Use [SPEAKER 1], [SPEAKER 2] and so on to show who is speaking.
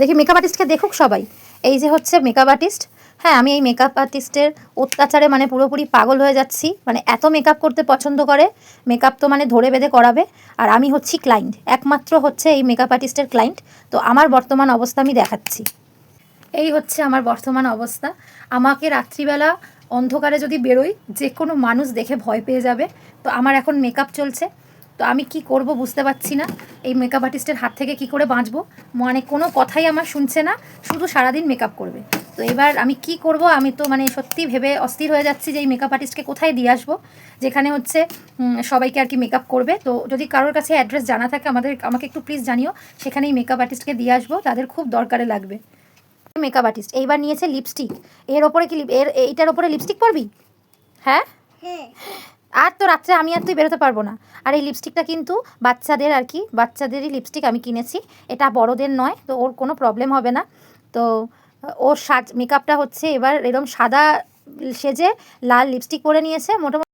[SPEAKER 1] দেখি মেকআপ আর্টিস্টকে দেখুক সবাই। এই যে হচ্ছে মেকআপ আর্টিস্ট। হ্যাঁ, আমি এই মেকআপ আর্টিস্টের অত্যাচারে মানে পুরোপুরি পাগল হয়ে যাচ্ছি। মানে এত মেকআপ করতে পছন্দ করে, মেকআপ তো মানে ধরে বেঁধে করাবে। আর আমি হচ্ছি ক্লায়েন্ট, একমাত্র হচ্ছে এই মেকআপ আর্টিস্টের ক্লায়েন্ট। তো আমার বর্তমান অবস্থা আমি দেখাচ্ছি। এই হচ্ছে আমার বর্তমান অবস্থা। আমাকে রাত্রিবেলা অন্ধকারে যদি বেরোই, যে কোনো মানুষ দেখে ভয় পেয়ে যাবে। তো আমার এখন মেকআপ চলছে, তো আমি কি করব বুঝতে পারছি না। এই মেকআপ আর্টিস্টের হাত থেকে কি করে বাঁচবো, মানে কোনো কথাই আমার শুনছে না, শুধু সারাদিন মেকআপ করবে। তো এবার আমি কি করব, আমি তো মানে সত্যি ভেবে অস্থির হয়ে যাচ্ছি যে এই মেকআপ আর্টিস্টকে কোথায় দিয়ে আসবো, যেখানে হচ্ছে সবাইকে আর কি মেকআপ করবে। তো যদি কারোর কাছে অ্যাড্রেস জানা থাকে আমাকে একটু প্লিজ জানিও, সেখানেই মেকআপ আর্টিস্টকে দিয়ে আসবো, তাদের খুব দরকারে লাগবে। মেকআপ আর্টিস্ট এইবার নিয়েছে লিপস্টিক। এর ওপরে কি এইটার ওপরে লিপস্টিক পরবি? হ্যাঁ, আর তো রাত্রে আমি আর তুই বেরোতে পারবো না। আর এই লিপস্টিকটা কিন্তু বাচ্চাদের আর কি, বাচ্চাদেরই লিপস্টিক আমি কিনেছি, এটা বড়দের নয়, তো ওর কোনো প্রবলেম হবে না। তো ওর মেকআপটা হচ্ছে এবার এরকম সাদা সেজে লাল লিপস্টিক পরে নিয়েছে মোটামুটি।